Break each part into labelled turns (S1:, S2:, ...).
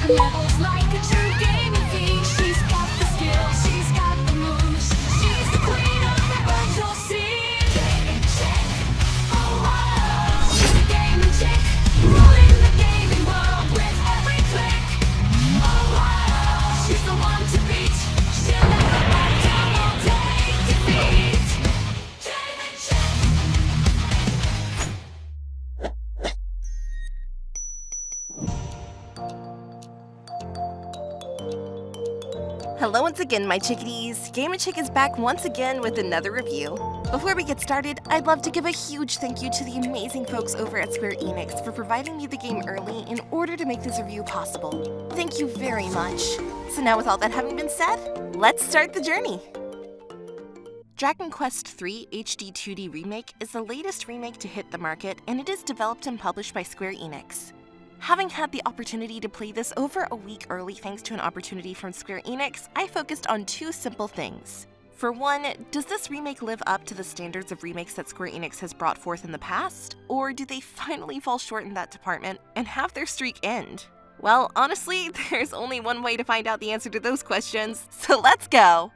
S1: Levels like a true gaming fiend. She's got the skill, she's got the moves. She's the queen of the virtual scene. Gaming chick, oh wow. She's a gaming chick, ruling the gaming world with every click. Oh wow. She's the one to beat. She'll never back down or take defeat. Gaming chick.
S2: Hello once again, my chickadees. Gamer Chick is back once again with another review. Before we get started, I'd love to give a huge thank you to the amazing folks over at Square Enix for providing me the game early in order to make this review possible. Thank you very much. So now with all that having been said, let's start the journey. Dragon Quest III HD-2D Remake is the latest remake to hit the market, and it is developed and published by Square Enix. Having had the opportunity to play this over a week early thanks to an opportunity from Square Enix, I focused on two simple things. For one, does this remake live up to the standards of remakes that Square Enix has brought forth in the past? Or do they finally fall short in that department and have their streak end? Well, honestly, there's only one way to find out the answer to those questions, so let's go!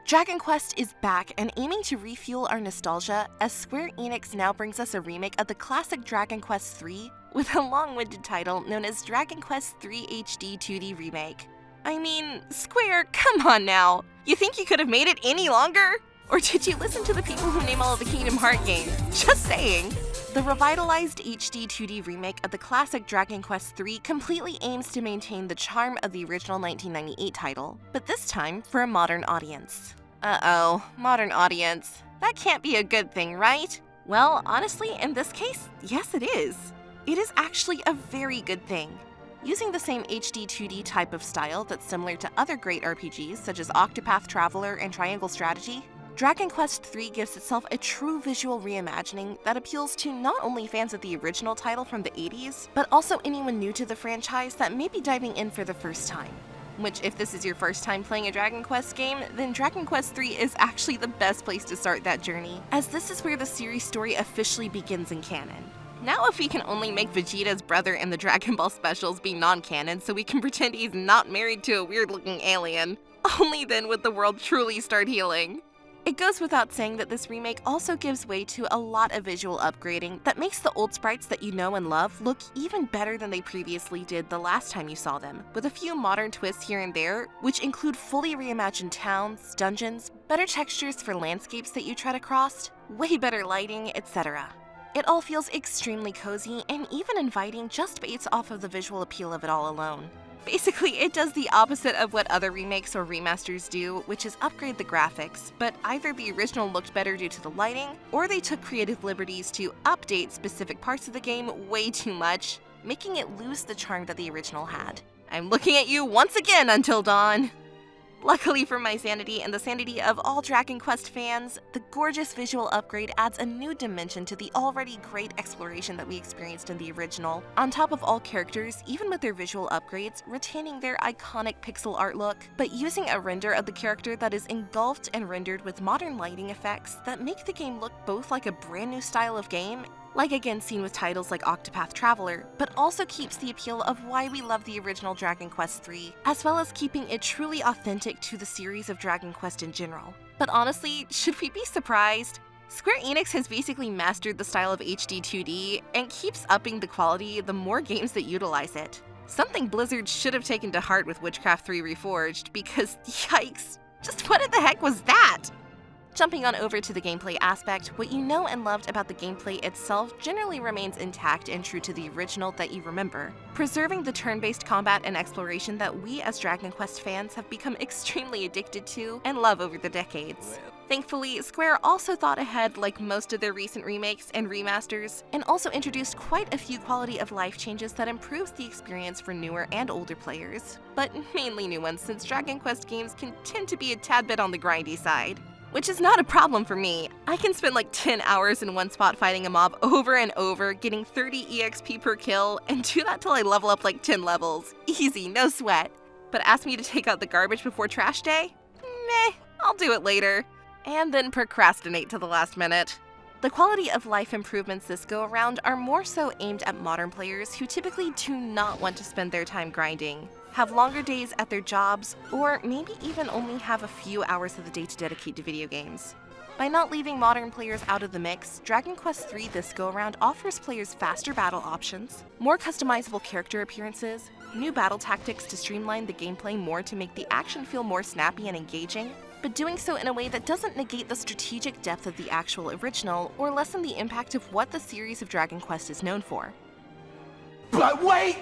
S2: Dragon Quest is back and aiming to refuel our nostalgia as Square Enix now brings us a remake of the classic Dragon Quest III with a long-winded title known as Dragon Quest III HD-2D Remake. I mean, Square, come on now! You think you could have made it any longer? Or did you listen to the people who name all of the Kingdom Hearts games? Just saying! The revitalized HD-2D remake of the classic Dragon Quest III completely aims to maintain the charm of the original 1998 title, but this time for a modern audience. Uh-oh, modern audience. That can't be a good thing, right? Well, honestly, in this case, yes it is. It is actually a very good thing. Using the same HD-2D type of style that's similar to other great RPGs such as Octopath Traveler and Triangle Strategy, Dragon Quest III gives itself a true visual reimagining that appeals to not only fans of the original title from the 80s, but also anyone new to the franchise that may be diving in for the first time. Which, if this is your first time playing a Dragon Quest game, then Dragon Quest III is actually the best place to start that journey, as this is where the series story officially begins in canon. Now if we can only make Vegeta's brother in the Dragon Ball specials be non-canon so we can pretend he's not married to a weird-looking alien, only then would the world truly start healing. It goes without saying that this remake also gives way to a lot of visual upgrading that makes the old sprites that you know and love look even better than they previously did the last time you saw them, with a few modern twists here and there, which include fully reimagined towns, dungeons, better textures for landscapes that you tread across, way better lighting, etc. It all feels extremely cozy and even inviting just based off of the visual appeal of it all alone. Basically, it does the opposite of what other remakes or remasters do, which is upgrade the graphics, but either the original looked better due to the lighting, or they took creative liberties to update specific parts of the game way too much, making it lose the charm that the original had. I'm looking at you once again, Until Dawn! Luckily for my sanity and the sanity of all Dragon Quest fans, the gorgeous visual upgrade adds a new dimension to the already great exploration that we experienced in the original, on top of all characters, even with their visual upgrades, retaining their iconic pixel art look, but using a render of the character that is engulfed and rendered with modern lighting effects that make the game look both like a brand new style of game, like again seen with titles like Octopath Traveler, but also keeps the appeal of why we love the original Dragon Quest III, as well as keeping it truly authentic to the series of Dragon Quest in general. But honestly, should we be surprised? Square Enix has basically mastered the style of HD-2D and keeps upping the quality the more games that utilize it. Something Blizzard should have taken to heart with Witchcraft 3 Reforged, because yikes, just what in the heck was that? Jumping on over to the gameplay aspect, what you know and loved about the gameplay itself generally remains intact and true to the original that you remember, preserving the turn-based combat and exploration that we as Dragon Quest fans have become extremely addicted to and love over the decades. Thankfully, Square also thought ahead like most of their recent remakes and remasters, and also introduced quite a few quality of life changes that improves the experience for newer and older players, but mainly new ones since Dragon Quest games can tend to be a tad bit on the grindy side. Which is not a problem for me. I can spend like 10 hours in one spot fighting a mob over and over, getting 30 EXP per kill, and do that till I level up like 10 levels. Easy, no sweat. But ask me to take out the garbage before trash day? Meh, I'll I'll do it later, and then procrastinate to the last minute. The quality of life improvements this go around are more so aimed at modern players who typically do not want to spend their time grinding, have longer days at their jobs, or maybe even only have a few hours of the day to dedicate to video games. By not leaving modern players out of the mix, Dragon Quest III this go-around offers players faster battle options, more customizable character appearances, new battle tactics to streamline the gameplay more to make the action feel more snappy and engaging, but doing so in a way that doesn't negate the strategic depth of the actual original or lessen the impact of what the series of Dragon Quest is known for.
S3: But wait!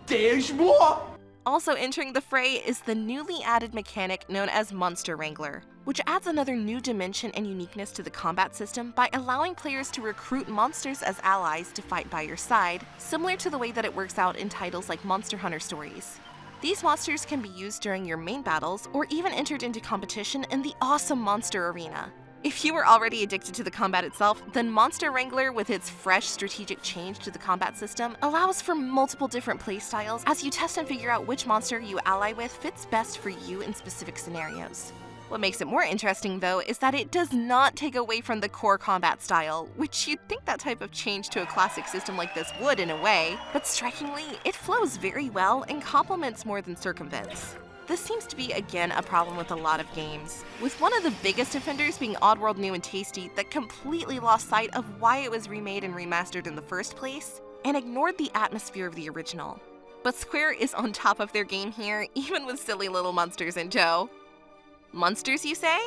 S3: There's more!
S2: Also entering the fray is the newly added mechanic known as Monster Wrangler, which adds another new dimension and uniqueness to the combat system by allowing players to recruit monsters as allies to fight by your side, similar to the way that it works out in titles like Monster Hunter Stories. These monsters can be used during your main battles or even entered into competition in the awesome Monster Arena. If you were already addicted to the combat itself, then Monster Wrangler, with its fresh strategic change to the combat system, allows for multiple different playstyles as you test and figure out which monster you ally with fits best for you in specific scenarios. What makes it more interesting, though, is that it does not take away from the core combat style, which you'd think that type of change to a classic system like this would in a way, but strikingly, it flows very well and complements more than circumvents. This seems to be, again, a problem with a lot of games, with one of the biggest offenders being Oddworld New and Tasty that completely lost sight of why it was remade and remastered in the first place, and ignored the atmosphere of the original. But Square is on top of their game here, even with silly little monsters in tow. Monsters, you say?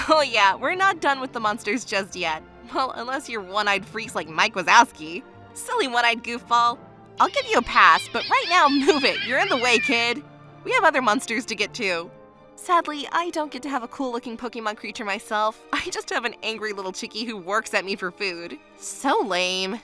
S2: Oh yeah, we're not done with the monsters just yet. Well, unless you're one-eyed freaks like Mike Wazowski. Silly one-eyed goofball. I'll give you a pass, but right now, move it. You're in the way, kid. We have other monsters to get to. Sadly, I don't get to have a cool-looking Pokemon creature myself. I just have an angry little chickie who works at me for food. So lame.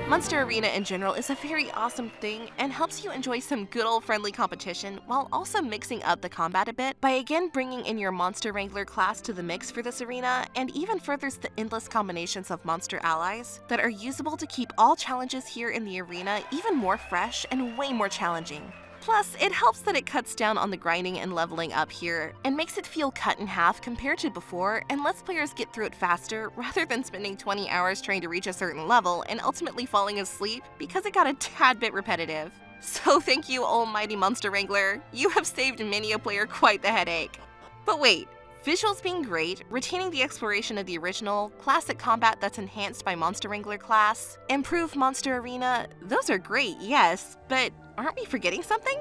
S2: Monster Arena in general is a very awesome thing and helps you enjoy some good old friendly competition while also mixing up the combat a bit by again bringing in your Monster Wrangler class to the mix for this arena, and even furthers the endless combinations of monster allies that are usable to keep all challenges here in the arena even more fresh and way more challenging. Plus, it helps that it cuts down on the grinding and leveling up here, and makes it feel cut in half compared to before, and lets players get through it faster rather than spending 20 hours trying to reach a certain level and ultimately falling asleep because it got a tad bit repetitive. So thank you, almighty Monster Wrangler. You have saved many a player quite the headache. But wait, visuals being great, retaining the exploration of the original, classic combat that's enhanced by Monster Wrangler class, improved Monster Arena, those are great, yes, but aren't we forgetting something?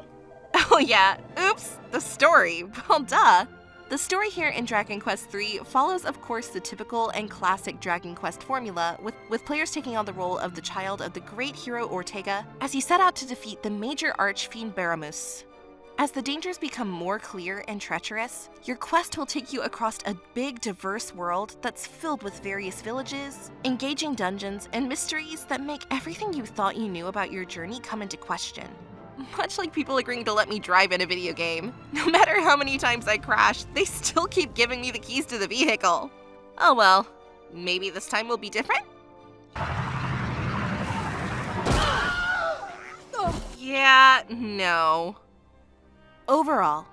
S2: Oh yeah, oops, the story, well duh. The story here in Dragon Quest III follows, of course, the typical and classic Dragon Quest formula, with players taking on the role of the child of the great hero Ortega as you set out to defeat the major archfiend Baramus. As the dangers become more clear and treacherous, your quest will take you across a big, diverse world that's filled with various villages, engaging dungeons, and mysteries that make everything you thought you knew about your journey come into question. Much like people agreeing to let me drive in a video game. No matter how many times I crash, they still keep giving me the keys to the vehicle. Oh well, maybe this time will be different? Yeah, no. Overall,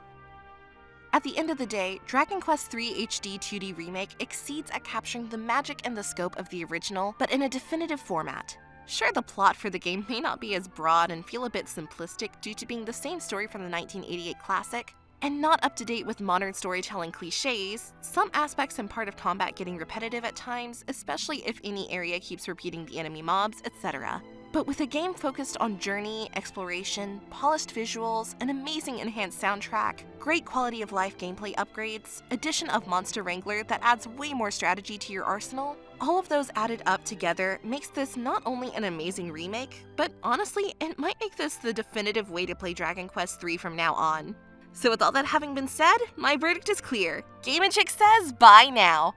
S2: at the end of the day, Dragon Quest III HD-2D Remake exceeds at capturing the magic and the scope of the original, but in a definitive format. Sure, the plot for the game may not be as broad and feel a bit simplistic due to being the same story from the 1988 classic, and not up to date with modern storytelling cliches, some aspects and part of combat getting repetitive at times, especially if any area keeps repeating the enemy mobs, etc. But with a game focused on journey, exploration, polished visuals, an amazing enhanced soundtrack, great quality of life gameplay upgrades, addition of Monster Wrangler that adds way more strategy to your arsenal, all of those added up together makes this not only an amazing remake, but honestly, it might make this the definitive way to play Dragon Quest III from now on. So with all that having been said, my verdict is clear. Game & Chick says bye now!